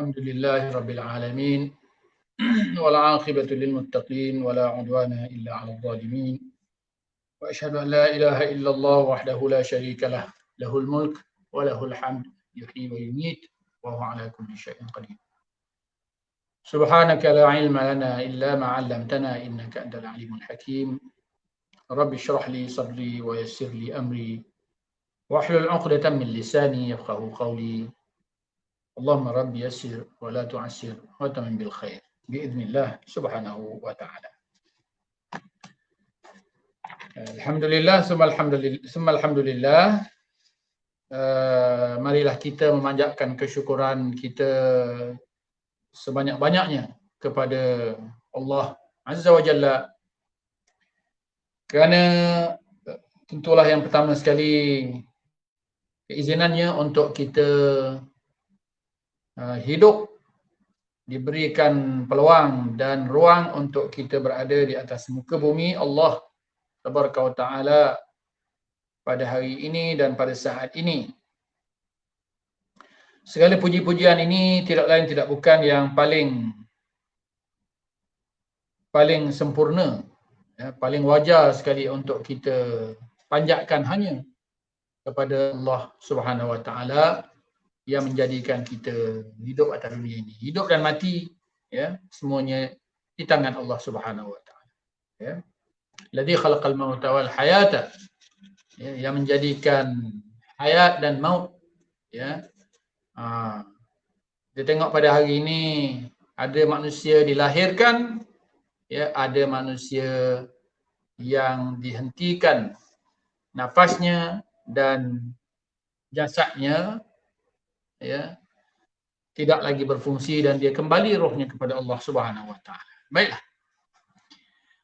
Alhamdulillahi Rabbil Alamin. Wal'aqibatu lil muttaqin wala 'udwana illa 'alal zalimin. Wa asyhadu an la ilaha illallah wahdahu la syarika lah. Lahul mulk wa lahul hamd yuhyi wa yumiit wa huwa 'ala kulli syai'in qadir. Subhanaka la 'ilma lana illa ma 'allamtana innaka antal 'alimul hakim. Rabbi shrah li sadri wa yassir li amri wahlul 'uqdatam min lisani yafqahu qawli. Allahumma rabbi yassir wa la tu'assir wa tamim bil khair biidznillah subhanahu wa ta'ala. Alhamdulillah, summa alhamdulillah. Marilah kita memanjatkan kesyukuran kita sebanyak-banyaknya kepada Allah Azza wa Jalla, kerana tentulah yang pertama sekali keizinannya untuk kita hidup, diberikan peluang dan ruang untuk kita berada di atas muka bumi Allah Tabaraka wa Ta'ala pada hari ini dan pada saat ini. Segala puji-pujian ini tidak lain tidak bukan yang paling sempurna, paling wajar sekali untuk kita panjatkan hanya kepada Allah Subhanahu wa Ta'ala yang menjadikan kita hidup atas dunia ini. Hidup dan mati, semuanya di tangan Allah Subhanahu wa Ta'ala. Alladzi khalaqal mauta wal hayata, yang menjadikan hayat dan maut. Kita tengok pada hari ini ada manusia dilahirkan, ada manusia yang dihentikan nafasnya dan jasadnya tidak lagi berfungsi dan dia kembali rohnya kepada Allah Subhanahu wa Ta'ala. Baiklah.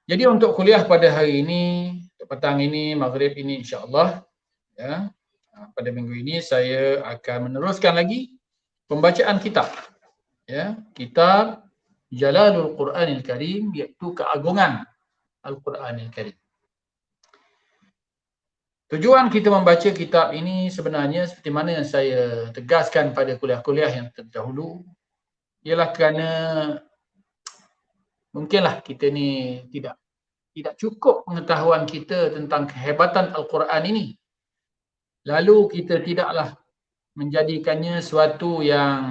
Jadi untuk kuliah pada hari ini, petang ini, maghrib ini, insya-Allah, pada minggu ini saya akan meneruskan lagi pembacaan kitab, kitab Jalalul Quranil Karim, iaitu keagungan Al-Quranil Karim. Tujuan kita membaca kitab ini sebenarnya seperti mana yang saya tegaskan pada kuliah-kuliah yang terdahulu, ialah kerana mungkinlah kita ni tidak cukup pengetahuan kita tentang kehebatan Al-Quran ini. Lalu kita tidaklah menjadikannya suatu yang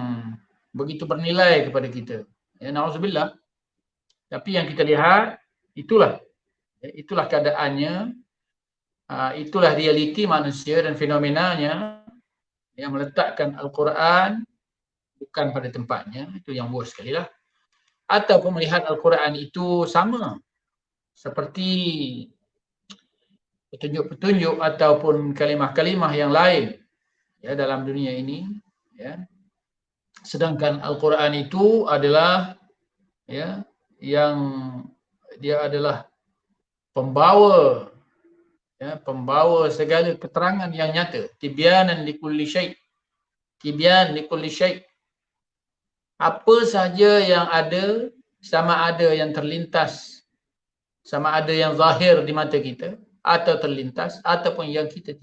begitu bernilai kepada kita. Na'udzubillah. Tapi yang kita lihat, itulah keadaannya. Itulah realiti manusia dan fenomenanya yang meletakkan Al-Quran bukan pada tempatnya. Itu yang buruk sekali lah. Ataupun melihat Al-Quran itu sama seperti petunjuk-petunjuk ataupun kalimah-kalimah yang lain dalam dunia ini. Sedangkan Al-Quran itu adalah yang dia adalah pembawa segala keterangan yang nyata. Tibyanan likulli syai'. Tibyan likulli syai'. Apa sahaja yang ada, sama ada yang terlintas, sama ada yang zahir di mata kita, atau terlintas, ataupun yang kita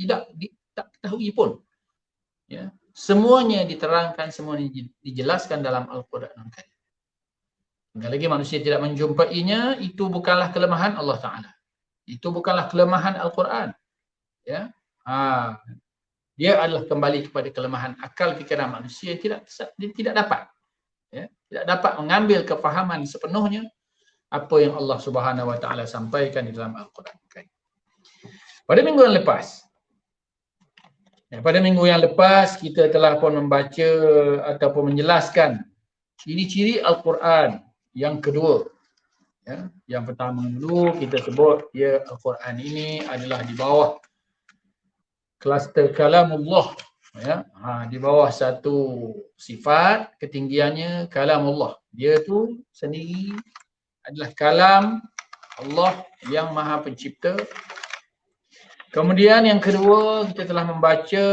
tak ketahui pun. Semuanya diterangkan, semuanya dijelaskan dalam Al-Quran. Sekali lagi manusia tidak menjumpainya, itu bukanlah kelemahan Allah Ta'ala. Itu bukanlah kelemahan Al-Quran. Dia adalah kembali kepada kelemahan akal fikiran manusia yang tidak dapat mengambil kefahaman sepenuhnya apa yang Allah Subhanahu wa Ta'ala sampaikan di dalam Al-Quran. Pada minggu yang lepas kita telah pun membaca ataupun menjelaskan ciri-ciri Al-Quran yang kedua. Yang pertama dulu kita sebut Al-Quran ini adalah di bawah kluster kalamullah, di bawah satu sifat ketinggiannya kalamullah. Dia tu sendiri adalah kalam Allah yang Maha Pencipta. Kemudian yang kedua kita telah membaca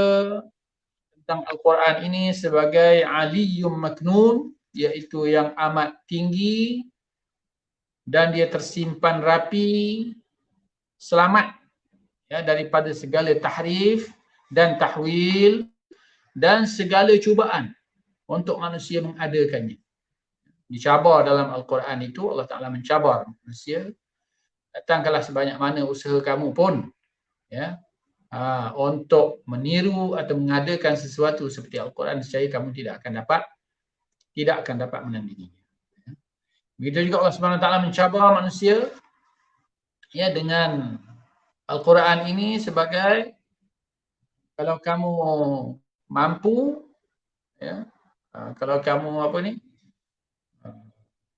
tentang Al-Quran ini sebagai aliyyum maknun, iaitu yang amat tinggi dan dia tersimpan rapi, selamat daripada segala tahrif dan tahwil dan segala cubaan untuk manusia mengadakannya. Dicabar dalam Al-Quran itu, Allah Ta'ala mencabar manusia, datangkanlah sebanyak mana usaha kamu pun, ya, untuk meniru atau mengadakan sesuatu seperti Al-Quran, nescaya kamu tidak akan dapat menandinginya. Begitu juga Allah Subhanahu Wa Ta'ala mencabar manusia, ya, dengan Al-Quran ini sebagai, kalau kamu mampu, ya, kalau kamu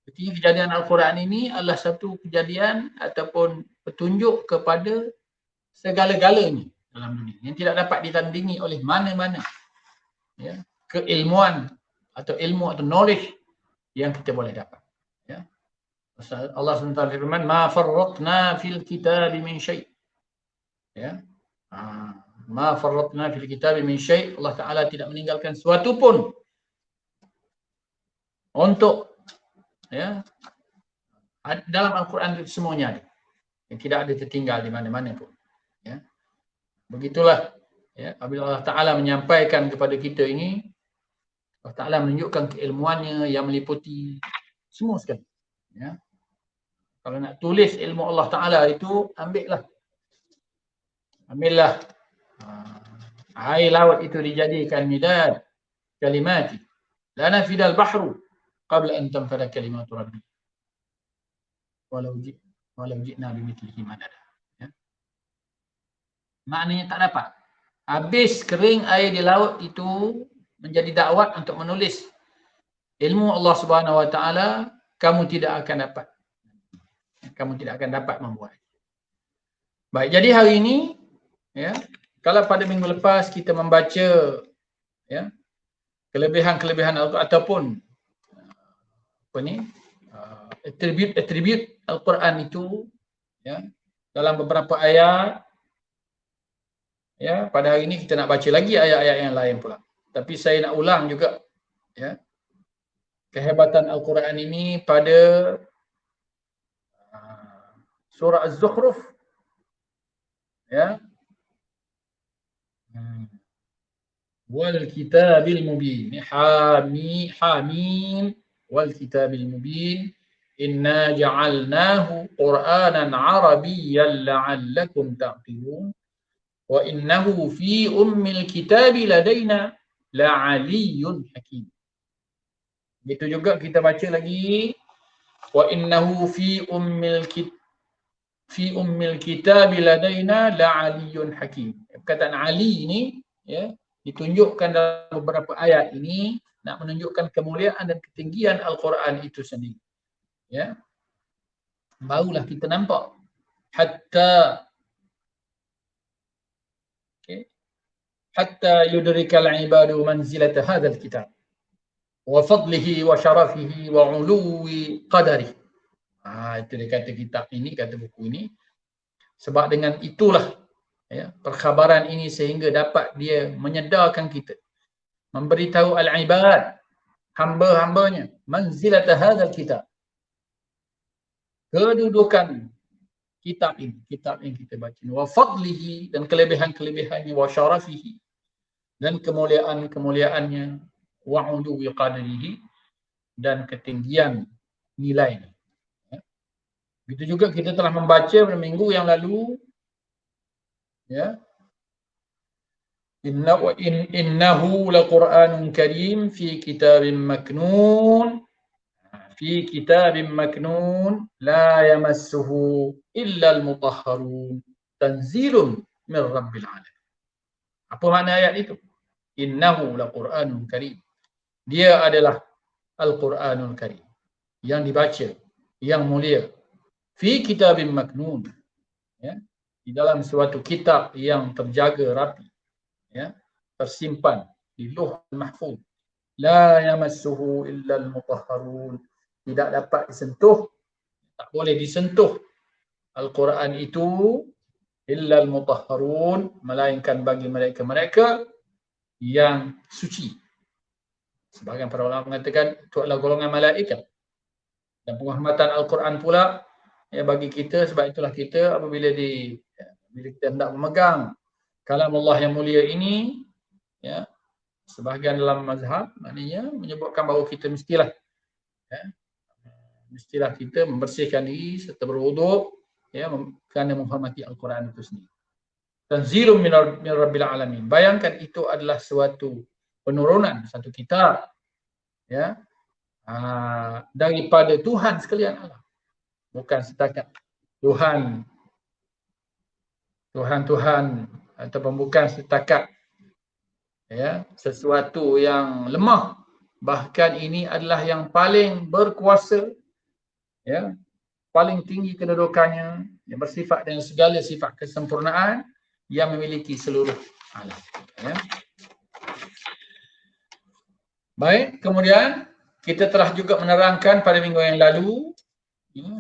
ketika kejadian Al-Quran ini adalah satu kejadian ataupun petunjuk kepada segala-galanya dalam dunia yang tidak dapat ditandingi oleh mana-mana, ya, keilmuan atau ilmu atau knowledge yang kita boleh dapat, ya. Allah SWT firman, ma farratna fil kitabi min syai', ya, ma farratna fil kitabi min syai', Allah Ta'ala tidak meninggalkan sesuatu pun untuk, ya, dalam Al-Quran itu semuanya ada, yang tidak ada tertinggal di mana-mana pun, ya. Begitulah, ya, apabila Allah Ta'ala menyampaikan kepada kita ini, Allah Ta'ala menunjukkan keilmuannya yang meliputi semua sekali, ya. Kalau nak tulis ilmu Allah Ta'ala itu, ambillah air laut itu dijadikan midad kalimati la nafidal bahru qabla an tanfada kalimatu rabbi walau ji'na bimithlihi madada, ya. Maknanya tak dapat habis kering air di laut itu menjadi dakwat untuk menulis ilmu Allah Subhanahu Wa Ta'ala. Kamu tidak akan dapat membuat. Baik, jadi hari ini, ya, kalau pada minggu lepas kita membaca, ya, kelebihan-kelebihan ataupun atribut Al-Quran itu, ya, dalam beberapa ayat, ya, pada hari ini kita nak baca lagi ayat-ayat yang lain pula. Tapi saya nak ulang juga, ya, kehebatan Al-Quran ini pada surah Az-Zukhruf, ya, wal kitabil mubin, hamim wal kitabil mubin inna ja'alnahu qur'anan arabiyyan la'allakum ta'qilun wa innahu fi ummil kitabi ladaina la'aliyyun hakim. Begitu juga kita baca lagi, wa innahu fi ummil kitabi ladaina la'aliyyun hakim. Perkataan Ali ini, ya, ditunjukkan dalam beberapa ayat ini nak menunjukkan kemuliaan dan ketinggian Al-Quran itu sendiri, ya. Barulah kita nampak hatta yudrikal ibadu manzilata hadzal kitab wa fadlihi wa syarafihi wa uluwi qadari. Itu dia kata kitab ini, kata buku ini. Sebab dengan itulah, ya, perkhabaran ini sehingga dapat dia menyedarkan kita, memberitahu al-ibad, hamba-hambanya, manzilata hadzal kitab, kedudukan kitab ini, kitab yang kita baca ini, wa fadlihi, dan kelebihan-kelebihannya, wa syarafihi, dan kemuliaan-kemuliaannya, wa uluwi qadrihi, dan ketinggian nilainya. Begitu juga kita telah membaca pada minggu yang lalu, ya, innahu laqur'anun karim fi kitabim maknun la yamassuhu illa al-mutahharun tanzilun min rabbil alamin. Apa makna ayat itu? Innahu laqur'anun karim. Dia adalah Al-Quranul Karim, yang dibaca, yang mulia. Fi kitabim maknun, ya, di dalam suatu kitab yang terjaga rapi, ya, tersimpan di Lauhul Mahfuz. La yamassuhu illa al-mutahharun, tidak dapat disentuh, tak boleh disentuh Al-Quran itu illa al-mutahharun, melainkan bagi mereka-mereka yang suci. Sebahagian para ulama mengatakan itu adalah golongan malaikat. Dan penghormatan Al-Quran pula, ya, bagi kita. Sebab itulah kita apabila bila kita hendak memegang kalam Allah yang mulia ini, ya, Sebahagian dalam mazhab maknanya menyebutkan bahawa kita mestilah kita membersihkan diri serta berwuduk kerana menghormati Al-Quran itu sendiri. Tanzilun min rabbil alamin. Bayangkan itu adalah suatu penurunan, satu kitab daripada Tuhan sekalian alam. Bukan setakat Tuhan ataupun bukan setakat sesuatu yang lemah, bahkan ini adalah yang paling berkuasa, paling tinggi kedudukannya, yang bersifat dengan segala sifat kesempurnaan, yang memiliki seluruh alam. Baik, kemudian kita telah juga menerangkan pada minggu yang lalu,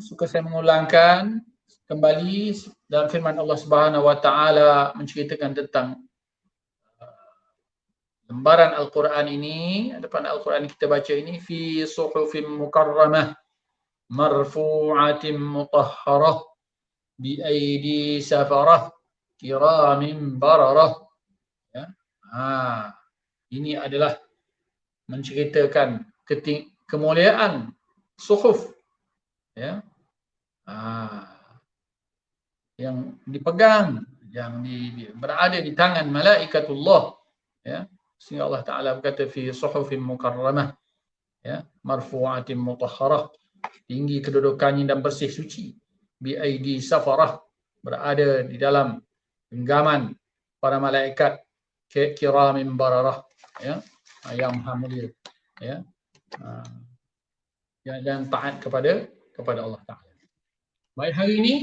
suka saya mengulangkan kembali dalam firman Allah Subhanahu Wa Taala menceritakan tentang lembaran Al-Quran ini, depan Al-Quran kita baca ini, fi suhufin mukarramah marfu'atin mutahharah bi aidi safarah kiramin bararah. Ini adalah menceritakan kemuliaan suhuf yang dipegang, yang berada di tangan malaikatullah, sehingga Allah Ta'ala berkata fi suhufin mukarramah marfu'atin mutahharah, tinggi kedudukannya dan bersih suci, bi aidi safarah, berada di dalam genggaman para malaikat kiramin bararah, yang maha mulia, dan taat kepada Allah Ta'ala. Baik, hari ini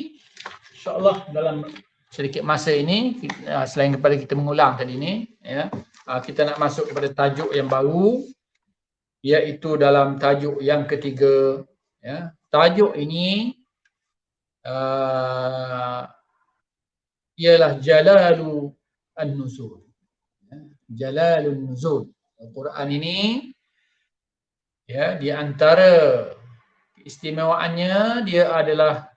insya-Allah dalam sedikit masa ini, selain daripada kita mengulang tadi ini, kita nak masuk kepada tajuk yang baru, iaitu dalam tajuk yang ketiga. Tajuk ini ialah Jalalu An-Nuzul. Jalalun Nuzul. Al-Quran ini di antara keistimewaannya dia adalah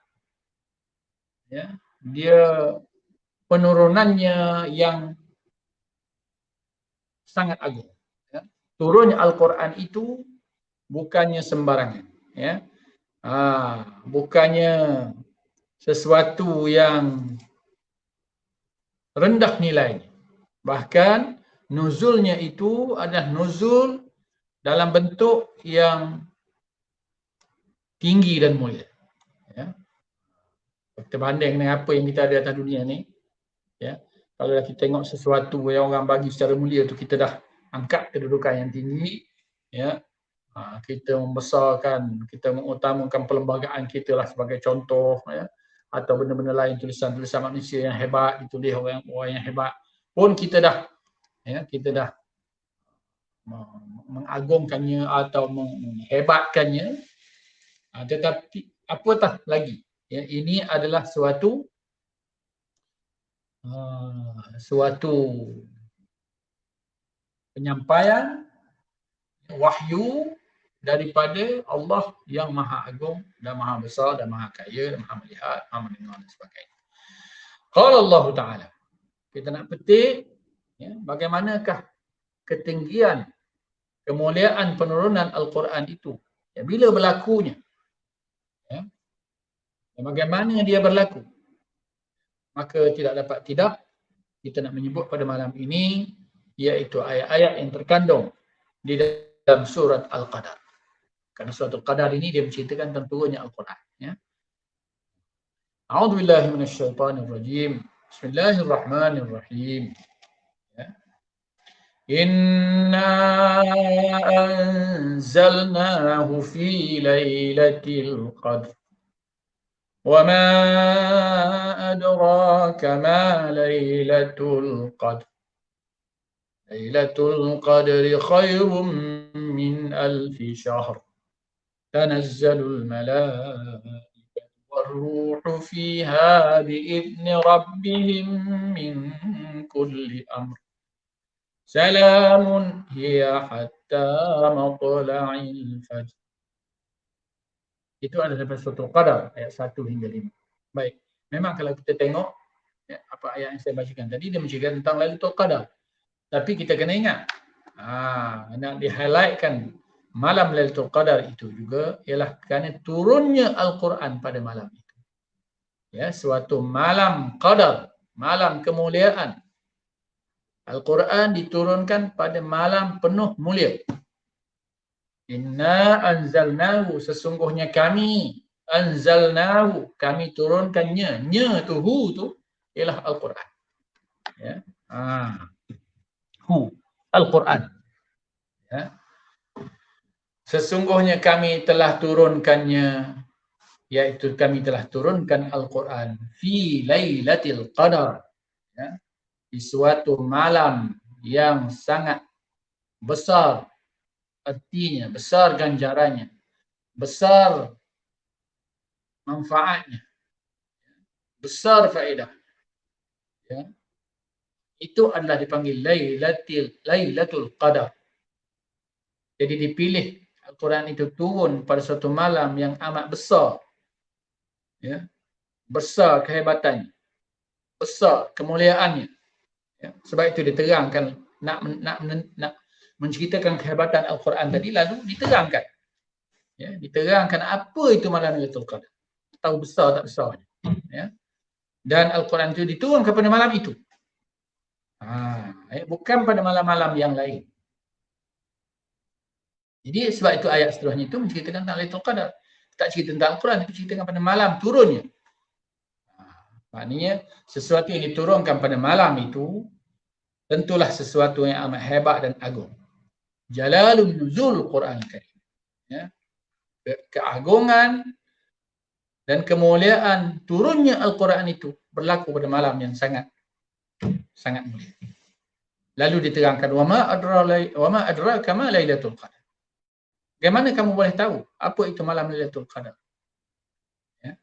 dia penurunannya yang sangat agung. Turunnya Al-Quran itu bukannya sembarangan, bukannya sesuatu yang rendah nilainya. Bahkan nuzulnya itu adalah nuzul dalam bentuk yang tinggi dan mulia. Kita banding dengan apa yang kita ada di atas dunia ni, kalau kita tengok sesuatu yang orang bagi secara mulia tu, kita dah angkat kedudukan yang tinggi, kita membesarkan, kita mengutamakan perlembagaan kita lah sebagai contoh, atau benda-benda lain, tulisan-tulisan manusia yang hebat ditulis orang yang hebat pun kita dah mengagungkannya atau menghebatkannya. Tetapi apatah lagi, ini adalah suatu penyampaian wahyu daripada Allah yang maha agung dan maha besar dan maha kaya dan maha melihat, maha mendengar dan sebagainya. Qala Allah Ta'ala, kita nak petik bagaimanakah ketinggian, kemuliaan penurunan Al-Quran itu, bila berlakunya, bagaimana dia berlaku. Maka tidak dapat tidak kita nak menyebut pada malam ini, iaitu ayat-ayat yang terkandung di dalam surat Al-Qadar. Kerana surat Al-Qadar ini dia menceritakan tentang turunnya Al-Quran. A'udzubillahi minasyaitanirrajim. Bismillahirrahmanirrahim. Inna anzalnahu fi lailatul qadr. Wa ma adraka ma lailatul qadr. Lailatul qadri khairum min alfi syahr. Tanazzalul malaikatu warruhu fiha biidzni rabbihim min kulli amr. Salamun hiya hatta matla'il fajr. Itu adalah daripada surah Al-Qadar ayat 1 hingga 5. Baik, memang kalau kita tengok apa ayat yang saya bacakan tadi, dia menceritakan tentang Lailatul Qadar. Tapi kita kena ingat, Nak di-highlightkan malam Lailatul Qadar itu juga ialah kerana turunnya Al-Quran pada malam itu. Ya, suatu malam qadar, malam kemuliaan. Al-Quran diturunkan pada malam penuh mulia. Inna anzalnahu, sesungguhnya kami anzalnahu, kami turunkannya. Nya tu, hu tu ialah Al-Quran. Ya. Hu, Al-Quran. Ya. Sesungguhnya kami telah turunkannya, iaitu kami telah turunkan Al-Quran fi lailatul qadar, ya, di suatu malam yang sangat besar, artinya besar ganjarannya, besar manfaatnya, besar faedah. Ya. Itu adalah dipanggil lailatul qadar. Jadi dipilih Al-Quran itu turun pada suatu malam yang amat besar. Ya. Besar kehebatannya, besar kemuliaannya. Ya. Sebab itu diterangkan, nak menceritakan kehebatan Al-Quran tadi, lalu diterangkan. Ya, diterangkan apa itu malam Lailatul Qadar. Tahu besar tak besar. Ya. Dan Al-Quran itu diturunkan pada malam itu. Bukan pada malam-malam yang lain. Jadi sebab itu ayat seterusnya itu menceritakan tentang Lailatul Qadar. Tak cerita tentang Al-Quran, tapi ceritakan pada malam turunnya. Maknanya sesuatu yang diturunkan pada malam itu tentulah sesuatu yang amat hebat dan agung. Jalalun nuzul Quran Karim. Ya. Keagungan dan kemuliaan turunnya Al-Quran itu berlaku pada malam yang sangat mulia. Lalu diterangkan wama adraka ma lailatul qadar. Bagaimana kamu boleh tahu apa itu malam Lailatul Qadar? Ya.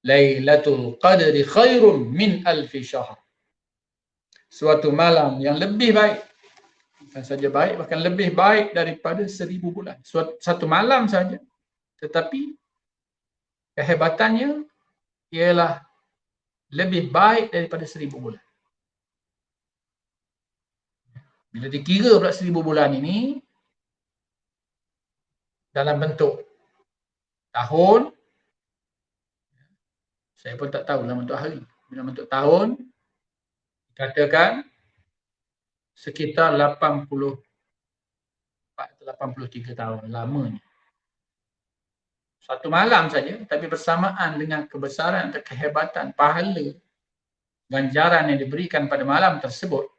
Lailatul Qadri khairum min alfi syahr. Suatu malam yang lebih baik, bukan saja baik, bahkan lebih baik daripada 1000 bulan. Satu malam saja, tetapi kehebatannya ialah lebih baik daripada 1000 bulan. Bila dikira pula 1000 bulan ini dalam bentuk tahun, saya pun tak tahu dalam bentuk hari. Dalam bentuk tahun, katakan sekitar 84 atau 83 tahun lamanya. Satu malam saja, tapi bersamaan dengan kebesaran atau kehebatan pahala ganjaran yang diberikan pada malam tersebut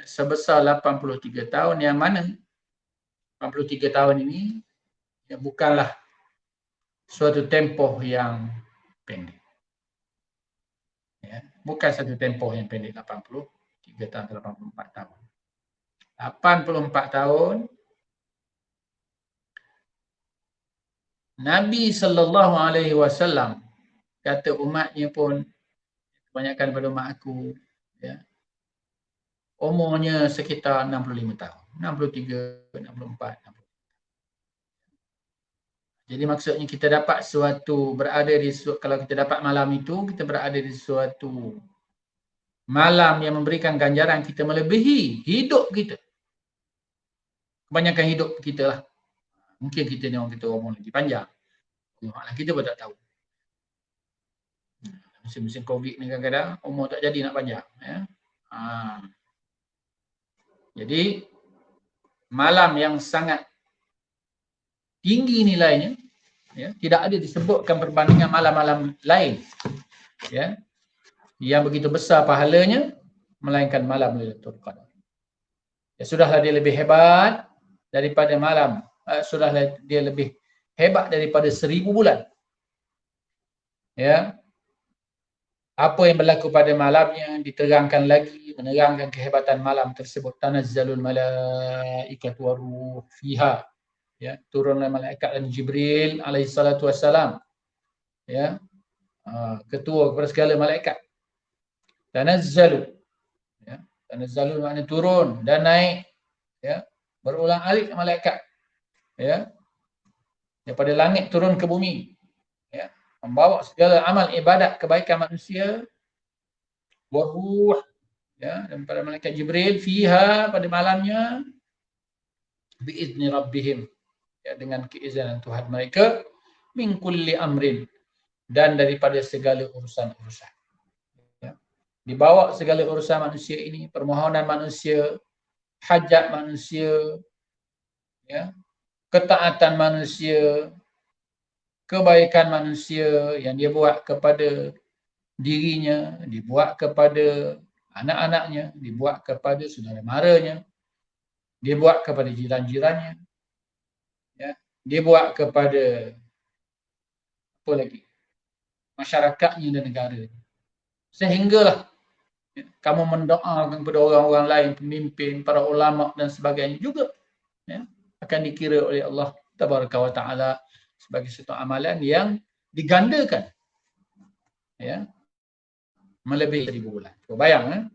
sebesar 83 tahun, yang mana 83 tahun ini ya, bukanlah suatu tempoh yang pendek. Ya, bukan satu tempoh yang pendek, 83 tahun atau 84 tahun. 84 tahun Nabi SAW kata umatnya pun, kebanyakan pada umat aku, ya, umurnya sekitar 65 tahun. 63, 64, 65. Jadi maksudnya kita dapat suatu berada di, kalau kita dapat malam itu, kita berada di suatu malam yang memberikan ganjaran kita melebihi hidup kita. Kebanyakan hidup kita lah. Mungkin kita ni orang kita umur lagi panjang. Kita pun tak tahu. Musim-musim COVID ni kadang-kadang umur tak jadi nak panjang. Ya. Jadi malam yang sangat tinggi nilainya, ya, tidak ada disebutkan perbandingan malam-malam lain, ya, yang begitu besar pahalanya, melainkan malam Lailatul Qadar. Ya, sudahlah dia lebih hebat daripada malam, sudahlah dia lebih hebat daripada 1000 bulan. Ya. Apa yang berlaku pada malamnya diterangkan lagi, menerangkan kehebatan malam tersebut. Tanazzalul malaikatu waruh fiha. Ya, turunlah malaikat dan Jibril alaihi salatu wassalam, ya, ketua kepada segala malaikat. Tanazzalu, ya, tanazzalu maknanya turun dan naik, ya, berulang alik malaikat, ya, daripada langit turun ke bumi, ya, membawa segala amal ibadat kebaikan manusia, waruh, ya, dan pada malaikat Jibril fiha, pada malamnya, biizni rabbihim, ya, dengan keizinan Tuhan mereka, min kulli amrin, dan daripada segala urusan-urusan. Ya. Dibawa segala urusan manusia ini, permohonan manusia, hajat manusia, ya, ketaatan manusia, kebaikan manusia yang dia buat kepada dirinya, dibuat kepada anak-anaknya, dibuat kepada saudara maranya, dia buat kepada jiran-jirannya, ya, dia buat kepada apa lagi, masyarakatnya dan negara. Sehinggalah kamu mendoakan kepada orang-orang lain, pemimpin, para ulama dan sebagainya juga, ya, akan dikira oleh Allah Tabaraka wa Ta'ala sebagai satu amalan yang digandakan, ya, melebihi 1000 bulan. Bayang,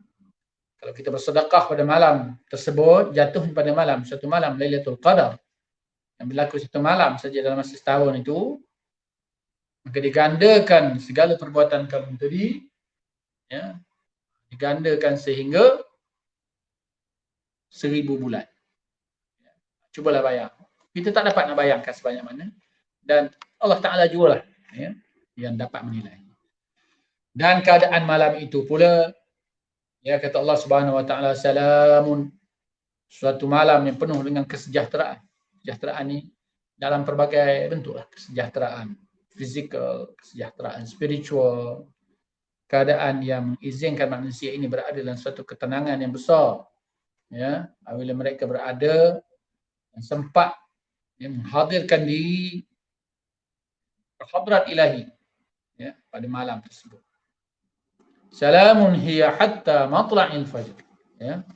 kalau kita bersedekah pada malam tersebut, jatuh pada malam, satu malam Lailatul Qadar, yang berlaku satu malam saja dalam masa setahun itu, maka digandakan segala perbuatan kamu tadi, ya, digandakan sehingga 1000 bulan. Cubalah bayang. Kita tak dapat nak bayangkan sebanyak mana, dan Allah Ta'ala jugalah, ya, yang dapat menilai. Dan keadaan malam itu pula, ya, kata Allah Subhanahu wa Ta'ala, salamun, suatu malam yang penuh dengan kesejahteraan. Kesejahteraan ni dalam pelbagai bentuk lah. Kesejahteraan fizikal, kesejahteraan spiritual, keadaan yang mengizinkan manusia ini berada dalam suatu ketenangan yang besar, ya, apabila mereka berada dan sempat, ya, menghadirkan diri berhadrat ilahi, ya, pada malam tersebut. Salamun hiya hatta matla'il fajr, ya.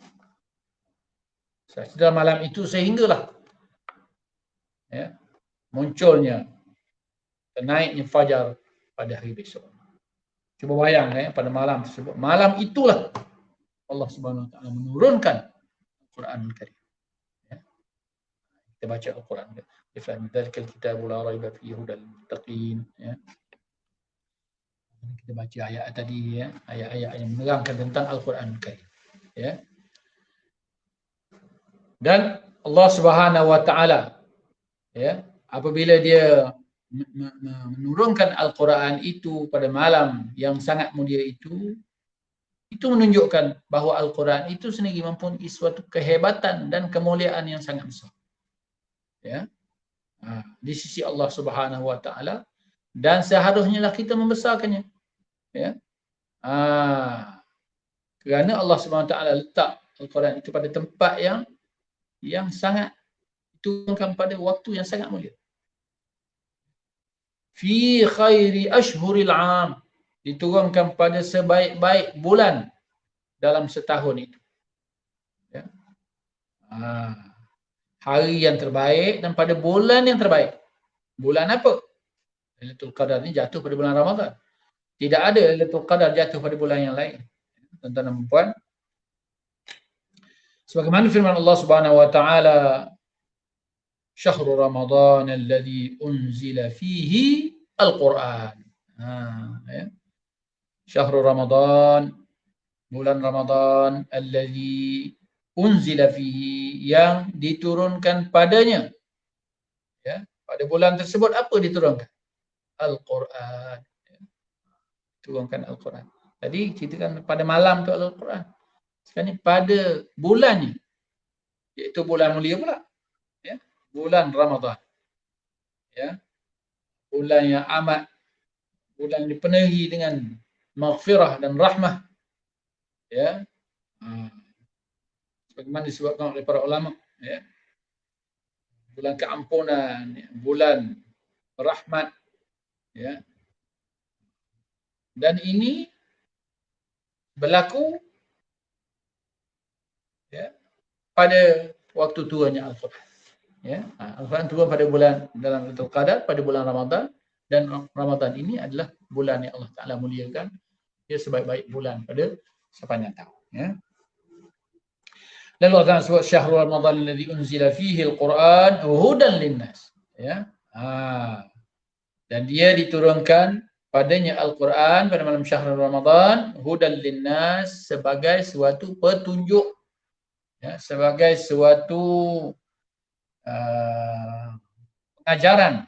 Dalam malam itu sehinggalah, ya, munculnya, naiknya fajar pada hari besok. Cuba bayang, ya, pada malam tersebut. Malam itulah Allah Subhanahu wa Ta'ala menurunkan Al-Quranul Karim. Ya. Kita baca Al-Quran. Dzalikal kitabu la raiba fihi hudal lil muttaqin, ya. Kita baca ayat tadi, ya, ayat-ayat yang menerangkan tentang Al-Quranul Karim, ya. Dan Allah Subhanahu wa Ta'ala, ya, apabila dia menurunkan Al-Quran itu pada malam yang sangat mulia itu menunjukkan bahawa Al-Quran itu sendiri mempunyai suatu kehebatan dan kemuliaan yang sangat besar, ya, di sisi Allah Subhanahu wa Ta'ala, dan seharusnya lah kita membesarkannya, ya, kerana Allah Subhanahu wa Ta'ala letak Al-Quran itu pada tempat yang sangat, diturunkan pada waktu yang sangat mulia. Fi khairi ashhuril am, diturunkan pada sebaik-baik bulan dalam setahun itu, ya. Hari yang terbaik dan pada bulan yang terbaik. Bulan apa? Lailatul Qadar ni jatuh pada bulan Ramadan. Tidak ada Lailatul Qadar jatuh pada bulan yang lain. Tuan-tuan dan puan, sebagaimana firman Allah Subhanahu wa Ta'ala, syahrul Ramadan alladhi unzila fihi Al-Quran. Ya. Syahrul Ramadan, bulan Ramadan, alladhi unzila fihi, yang diturunkan padanya, ya, pada bulan tersebut apa diturunkan? Al-Quran. Ya. Turunkan Al-Quran. Tadi ceritakan pada malam tu Al-Quran. Sekarang ni pada bulannya, iaitu bulan mulia pula, ya, bulan Ramadan, ya, bulan yang amat, bulan dipenuhi dengan maghfirah dan rahmah, ya, sebagaimana disebutkan oleh para ulama, ya, bulan keampunan, ya, bulan rahmat, ya, dan ini berlaku, ya, pada waktu turunnya Al-Quran, ya. Al-Quran turun pada bulan dalam Lailatul Qadar pada bulan Ramadan, dan Ramadan ini adalah bulan yang Allah Ta'ala muliakan, dia sebaik-baik bulan pada sepanjang tahun, ya. Lalu Allah Ta'ala sebut syahrul Ramadan alladhi unzila fihi Al-Quran hudan linnas, ya. Dan dia diturunkan padanya Al-Quran pada malam Syahrul Ramadan hudan linnas, sebagai suatu petunjuk, ya, sebagai suatu pengajaran,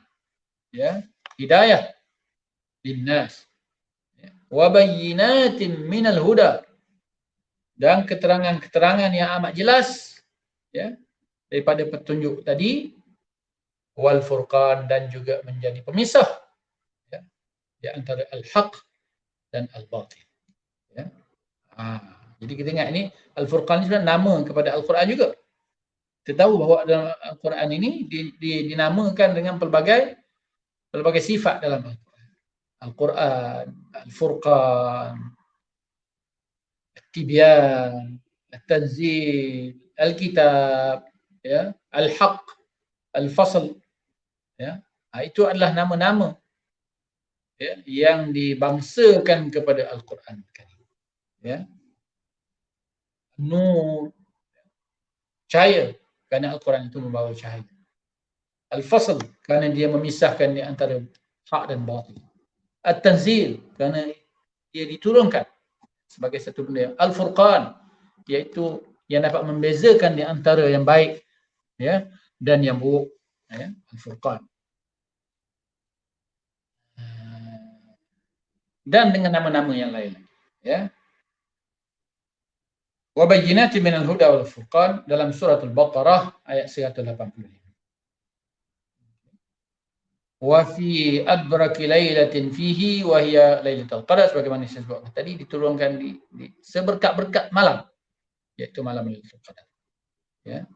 ya, hidayah linnas, ya. Wa bayyinatin minal huda, dan keterangan-keterangan yang amat jelas, ya, daripada petunjuk tadi, wal furqan, dan juga menjadi pemisah, ya, di antara al-haq dan al-batil, ya. Jadi kita ingat ini al-furqan ini sebenarnya nama kepada Al-Quran juga. Kita tahu bahawa dalam Al-Quran ini dinamakan dengan pelbagai sifat dalam Al-Quran. Al-Quran, Al-Furqan, Al-Tibyan, Al-Tanzil, Al-Kitab, ya, Al-Haq, Al-Fasl, ya. Itu adalah nama-nama, ya, yang dibangsakan kepada Al-Quran, ya. Nur, cahaya, kerana Al-Quran itu membawa cahaya. Al-Fasl, kerana dia memisahkan di antara hak dan batil. At-Tanzil, kerana dia diturunkan sebagai satu benda. Al-Furqan, iaitu yang dapat membezakan di antara yang baik, ya, dan yang buruk, ya. Al-Furqan. Dan dengan nama-nama yang lain, ya. Wa bayyinatin minal huda wal furqan, dalam surah Al-Baqarah ayat 185. Wa fi abraki lailatin fihi wa hiya lailatul qadar, sebagaimana saya sebutkan tadi, diturunkan di seberkat-berkat malam, iaitu malam Lailatul Qadar, ya.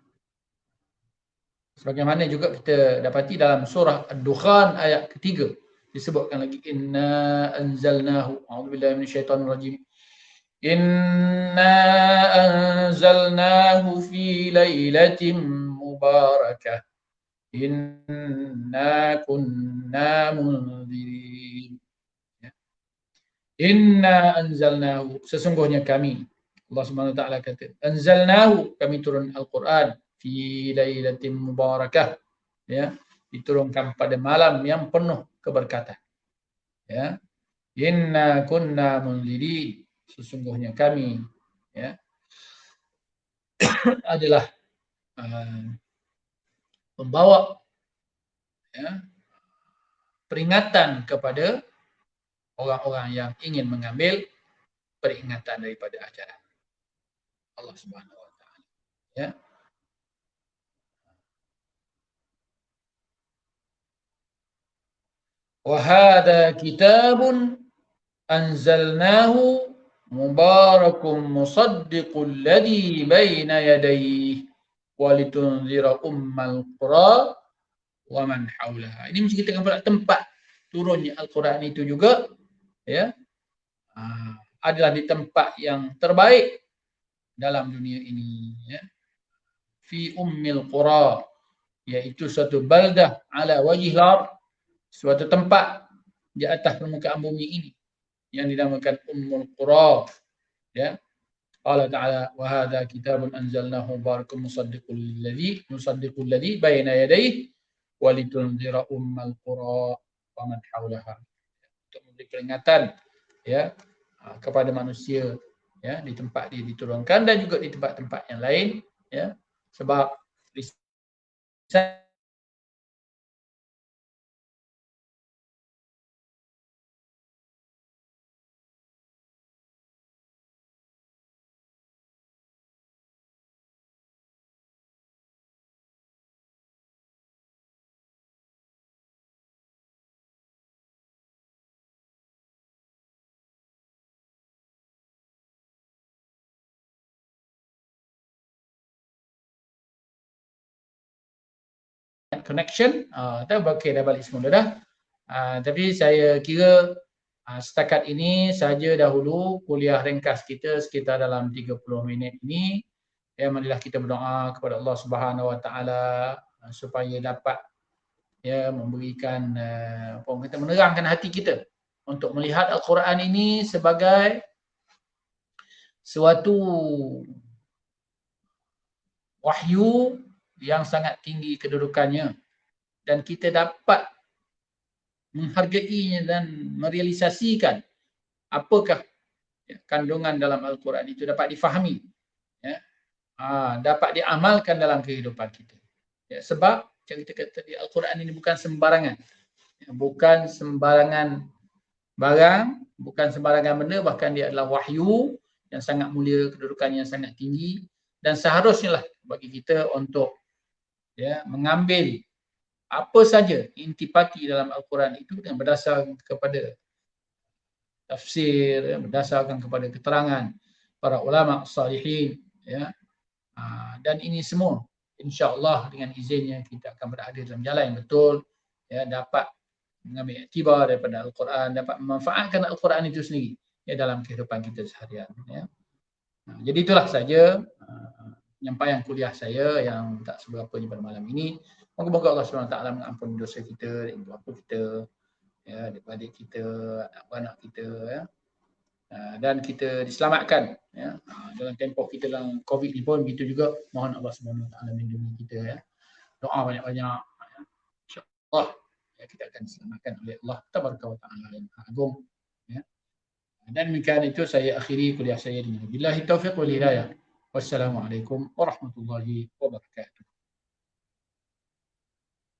Sebagaimana juga kita dapati dalam surah Ad-Dukhan ayat ketiga, disebutkan lagi, inna anzalnahu, a'udzubillahi minasyaitonir rajim, inna anzalnahu fi lailatin mubarakah inna kunna munzirin, ya. Inna anzalnahu, sesungguhnya kami, Allah Subhanahu wa taala kata, anzalnahu, kami turun Al-Quran, fi lailatin mubarakah, ya, diturunkan pada malam yang penuh keberkatan, ya. Inna kunna munzirin, sesungguhnya kami, ya, adalah membawa, ya, peringatan kepada orang-orang yang ingin mengambil peringatan daripada ajaran Allah Subhanahu wa taala, ya. Wa hadza kitabun anzalnahu mubarakun musaddiqul ladzi baina yadayhi wa litunzira ummal qura wa man haulaha. Ini menceritakan pula tempat turunnya Al-Quran itu juga, ya, adalah di tempat yang terbaik dalam dunia ini, ya. Fi ummil qura, iaitu suatu baldah ala wajhil ard, suatu tempat di atas permukaan bumi ini yang dinamakan Ummul Qura, ya. Allah Ta'ala, wa hadza kitabun anzalnahu mubarakun musaddiqul ladzi baina yadayhi wa litunzira ummal qura wa man haulaha, untuk memberi peringatan, ya, kepada manusia, ya, di tempat dia diturunkan dan juga di tempat-tempat yang lain, ya, sebab connection, okey, dah balik semula dah. Tapi saya kira setakat ini saja dahulu kuliah ringkas kita sekitar dalam 30 minit ini. Ya, marilah kita berdoa kepada Allah Subhanahu wa taala supaya dapat, ya, memberikan kita menerangkan hati kita untuk melihat Al-Quran ini sebagai suatu wahyu yang sangat tinggi kedudukannya, dan kita dapat menghargainya dan merealisasikan apakah kandungan dalam Al-Quran itu dapat difahami, ya, dapat diamalkan dalam kehidupan kita. Ya, sebab macam kita kata di Al-Quran ini bukan sembarangan, ya, bukan sembarangan barang, bukan sembarangan benda, bahkan dia adalah wahyu yang sangat mulia, kedudukannya sangat tinggi, dan seharusnya lah bagi kita untuk mengambil apa saja intipati dalam Al-Quran itu yang berdasarkan kepada tafsir, berdasarkan kepada keterangan para ulama salihin, dan ini semua insya-Allah dengan izinnya kita akan berada dalam jalan yang betul, dapat mengambil iktibar daripada Al-Quran, dapat memanfaatkan Al-Quran itu sendiri dalam kehidupan kita seharian. Jadi itulah saja penyampaian kuliah saya yang tak seberapanya pada malam ini. Moga-moga Allah SWT mengampuni dosa kita, ibu bapa kita, adik-adik kita, anak-anak kita, dan kita diselamatkan, dalam tempoh kita dalam COVID ni pun begitu juga. Mohon Allah SWT melindungi kita, doa banyak-banyak, insya-Allah kita akan diselamatkan oleh Allah Tabaraka wa Ta'ala yang agung. Dan demikian itu saya akhiri kuliah saya dengan billahi taufiq wal hidayah. Wassalamualaikum warahmatullahi wabarakatuh.